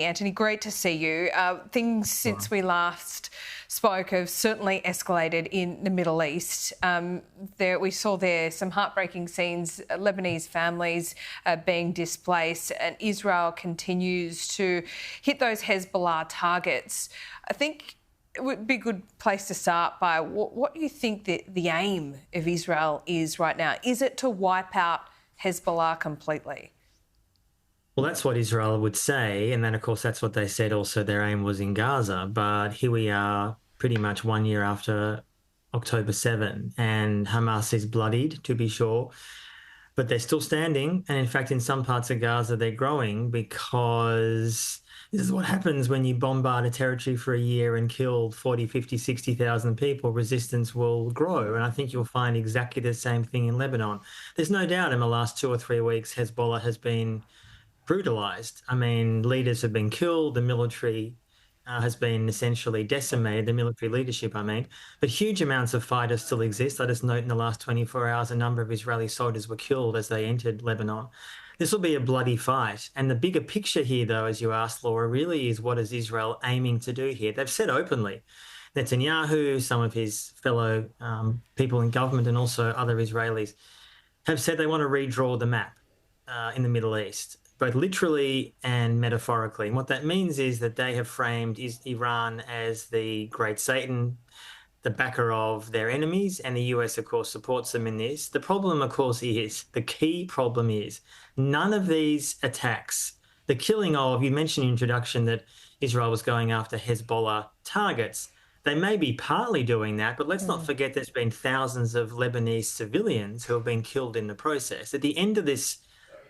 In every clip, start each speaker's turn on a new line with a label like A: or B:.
A: Antony, great to see you. Things since we last spoke have certainly escalated in the Middle East. We saw there some heartbreaking scenes, Lebanese families being displaced, and Israel continues to hit those Hezbollah targets. I think it would be a good place to start by what do you think the aim of Israel is right now? Is it to wipe out Hezbollah completely?
B: Well, that's what Israel would say. And then, of course, that's what they said also their aim was in Gaza. But here we are pretty much 1 year after October 7, and Hamas is bloodied, to be sure, but they're still standing. And in fact, in some parts of Gaza, they're growing because this is what happens when you bombard a territory for a year and kill 40, 50, 60,000 people. Resistance will grow. And I think you'll find exactly the same thing in Lebanon. There's no doubt in the last 2 or 3 weeks, Hezbollah has been brutalized. I mean, leaders have been killed. The military has been essentially decimated, the military leadership, I mean. But huge amounts of fighters still exist. I just note in the last 24 hours, a number of Israeli soldiers were killed as they entered Lebanon. This will be a bloody fight. And the bigger picture here, though, as you asked, Laura, really is what is Israel aiming to do here? They've said openly, Netanyahu, some of his fellow people in government and also other Israelis have said they want to redraw the map in the Middle East, both literally and metaphorically. And what that means is that they have framed Iran as the great Satan, the backer of their enemies, and the US, of course, supports them in this. The problem, of course, the key problem is none of these attacks, the killing of, you mentioned in your introduction that Israel was going after Hezbollah targets. They may be partly doing that, but let's not forget there's been thousands of Lebanese civilians who have been killed in the process. At the end of this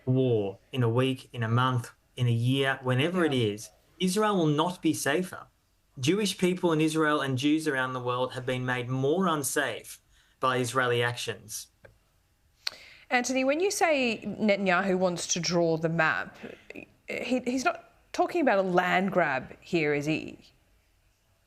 B: war, in a week, in a month, in a year, whenever it is, Israel will not be safer. Jewish people in Israel and Jews around the world have been made more unsafe by Israeli actions.
A: Antony, when you say Netanyahu wants to draw the map, he's not talking about a land grab here, is he?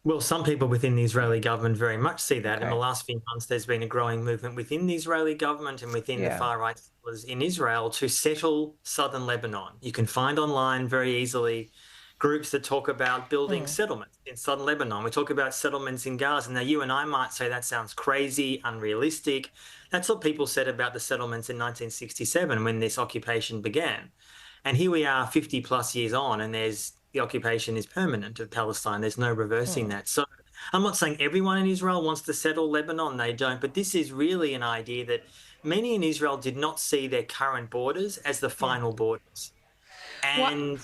B: Well, some people within the Israeli government very much see that. Okay. In the last few months, there's been a growing movement within the Israeli government and within the far-right in Israel to settle southern Lebanon. You can find online very easily groups that talk about building settlements in southern Lebanon. We talk about settlements in Gaza. Now, you and I might say that sounds crazy, unrealistic. That's what people said about the settlements in 1967 when this occupation began. And here we are 50 plus years on, and the occupation is permanent of Palestine. There's no reversing that. So I'm not saying everyone in Israel wants to settle Lebanon. They don't. But this is really an idea that many in Israel did not see their current borders as the final borders. And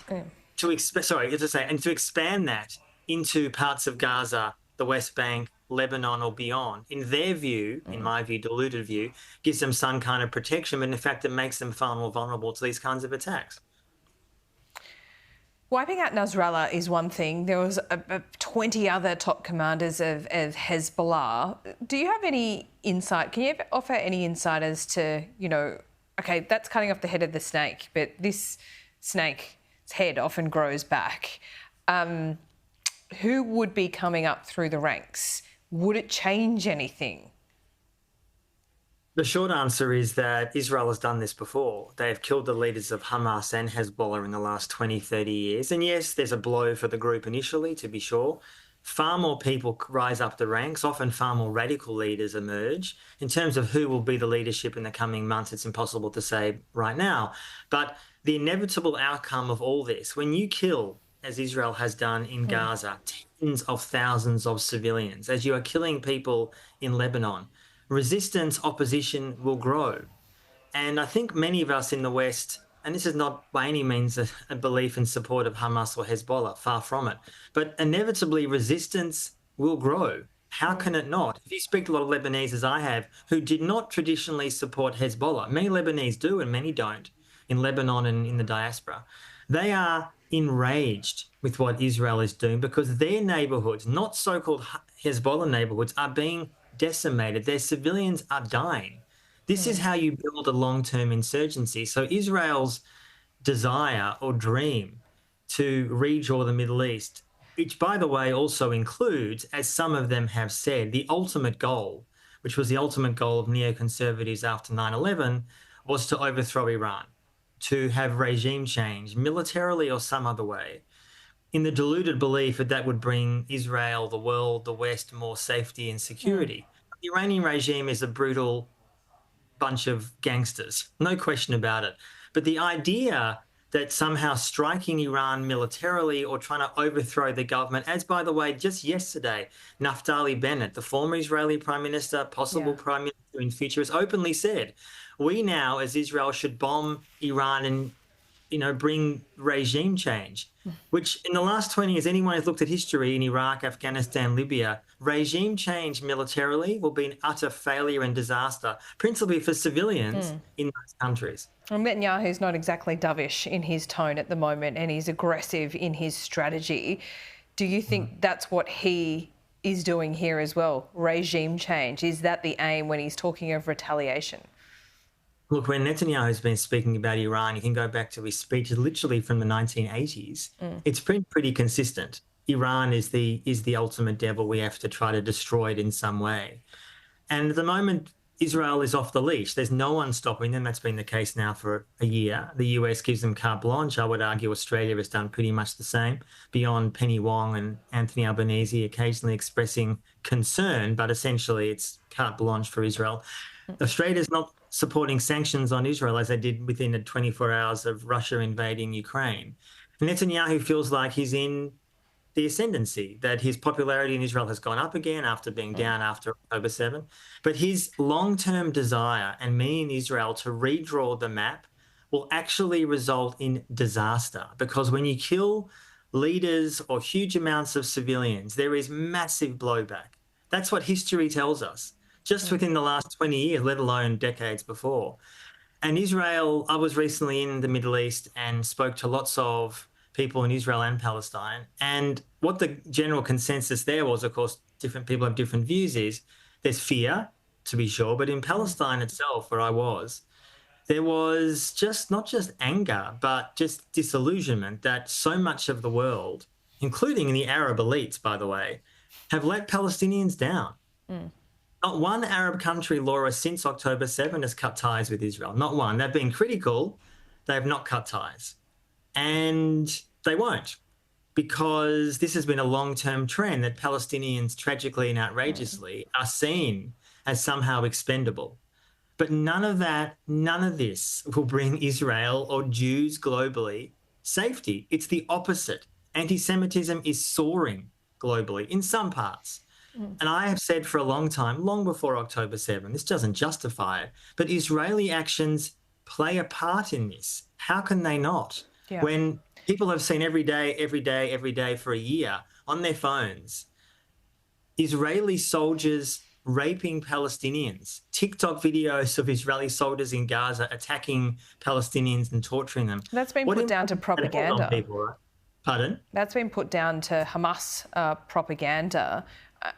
B: to expand that into parts of Gaza, the West Bank, Lebanon or beyond, in their view, in my view, deluded view, gives them some kind of protection, but in fact it makes them far more vulnerable to these kinds of attacks.
A: Wiping out Nasrallah is one thing. There was 20 other top commanders of Hezbollah. Do you have any insight? Can you offer any insight as to, okay, that's cutting off the head of the snake, but this snake's head often grows back. Who would be coming up through the ranks? Would it change anything?
B: The short answer is that Israel has done this before. They have killed the leaders of Hamas and Hezbollah in the last 20, 30 years. And yes, there's a blow for the group initially, to be sure. Far more people rise up the ranks, often far more radical leaders emerge. In terms of who will be the leadership in the coming months, it's impossible to say right now. But the inevitable outcome of all this, when you kill, as Israel has done in Gaza, tens of thousands of civilians, as you are killing people in Lebanon, resistance, opposition will grow. And I think many of us in the West, and this is not by any means a belief in support of Hamas or Hezbollah, far from it, but inevitably resistance will grow. How can it not? If you speak to a lot of Lebanese, as I have, who did not traditionally support Hezbollah, many Lebanese do and many don't, in Lebanon and in the diaspora, they are enraged with what Israel is doing because their neighborhoods, not so-called Hezbollah neighborhoods, are being decimated. Their civilians are dying. This is how you build a long-term insurgency. So Israel's desire or dream to redraw the Middle East, which, by the way, also includes, as some of them have said, the ultimate goal, which was the ultimate goal of neoconservatives after 9/11, was to overthrow Iran, to have regime change militarily or some other way. in the deluded belief that that would bring Israel, the world, the West more safety and security. The Iranian regime is a brutal bunch of gangsters, no question about it. But the idea that somehow striking Iran militarily or trying to overthrow the government, as by the way, just yesterday, Naftali Bennett, the former Israeli prime minister, possible prime minister in future, has openly said, we now, as Israel, should bomb Iran and bring regime change, which in the last 20 years, anyone who's looked at history in Iraq, Afghanistan, Libya, regime change militarily will be an utter failure and disaster, principally for civilians in those countries.
A: Well, Netanyahu's not exactly dovish in his tone at the moment, and he's aggressive in his strategy. Do you think that's what he is doing here as well? Regime change? Is that the aim when he's talking of retaliation?
B: Look, when Netanyahu's been speaking about Iran, you can go back to his speeches literally from the 1980s. It's been pretty consistent. Iran is the ultimate devil. We have to try to destroy it in some way. And at the moment, Israel is off the leash. There's no one stopping them. That's been the case now for a year. The US gives them carte blanche. I would argue Australia has done pretty much the same, beyond Penny Wong and Anthony Albanese occasionally expressing concern, but essentially it's carte blanche for Israel. Australia's not supporting sanctions on Israel as they did within the 24 hours of Russia invading Ukraine. Netanyahu feels like he's in the ascendancy, that his popularity in Israel has gone up again after being down after October 7. But his long-term desire and meaning in Israel to redraw the map will actually result in disaster, because when you kill leaders or huge amounts of civilians, there is massive blowback. That's what history tells us, just within the last 20 years, let alone decades before. And Israel, I was recently in the Middle East and spoke to lots of people in Israel and Palestine. And what the general consensus there was, of course, different people have different views, is there's fear, to be sure, but in Palestine itself, where I was, there was just not just anger, but just disillusionment that so much of the world, including the Arab elites, by the way, have let Palestinians down. Not one Arab country, Laura, since October 7 has cut ties with Israel. Not one. They've been critical. They have not cut ties. And they won't, because this has been a long-term trend that Palestinians, tragically and outrageously, are seen as somehow expendable. But none of this will bring Israel or Jews globally safety. It's the opposite. Anti-Semitism is soaring globally in some parts. And I have said for a long time, long before October 7, this doesn't justify it, but Israeli actions play a part in this. How can they not? Yeah. When people have seen every day for a year on their phones, Israeli soldiers raping Palestinians, TikTok videos of Israeli soldiers in Gaza attacking Palestinians and torturing them.
A: That's been put down to propaganda.
B: People, right? Pardon?
A: That's been put down to Hamas propaganda.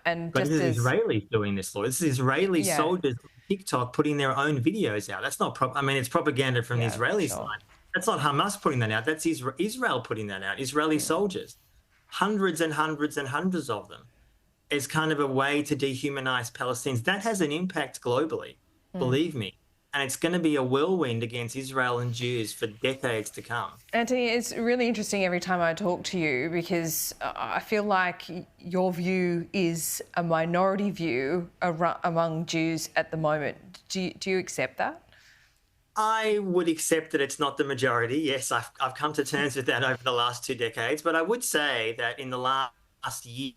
B: But this is Israelis doing this, Lord. This is Israeli soldiers on TikTok putting their own videos out. That's not it's propaganda from the Israeli side. That's not Hamas putting that out. That's Israel putting that out. Israeli soldiers, hundreds and hundreds and hundreds of them, as kind of a way to dehumanize Palestinians. That has an impact globally, believe me. And it's going to be a whirlwind against Israel and Jews for decades to come.
A: Antony, it's really interesting every time I talk to you, because I feel like your view is a minority view among Jews at the moment. Do you accept that?
B: I would accept that it's not the majority. Yes, I've come to terms with that over the last 2 decades. But I would say that in the last year,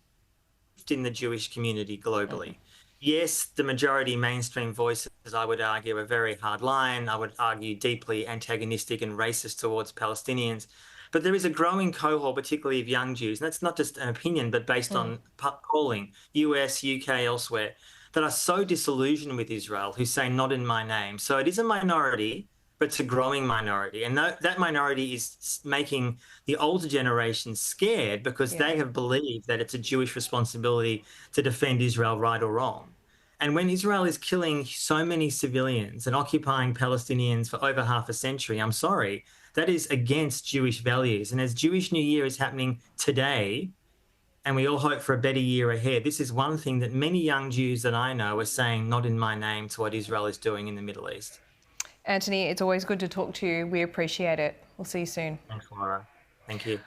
B: in the Jewish community globally, yes, the majority mainstream voices, I would argue, are very hardline. I would argue deeply antagonistic and racist towards Palestinians. But there is a growing cohort, particularly of young Jews, and that's not just an opinion, but based on polling, US, UK, elsewhere, that are so disillusioned with Israel, who say not in my name. So it is a minority, but it's a growing minority. And that minority is making the older generation scared, because they have believed that it's a Jewish responsibility to defend Israel, right or wrong. And when Israel is killing so many civilians and occupying Palestinians for over half a century, I'm sorry, that is against Jewish values. And as Jewish New Year is happening today, and we all hope for a better year ahead, this is one thing that many young Jews that I know are saying not in my name to what Israel is doing in the Middle East.
A: Antony, it's always good to talk to you. We appreciate it. We'll see you soon.
B: Thanks, Laura. Thank you.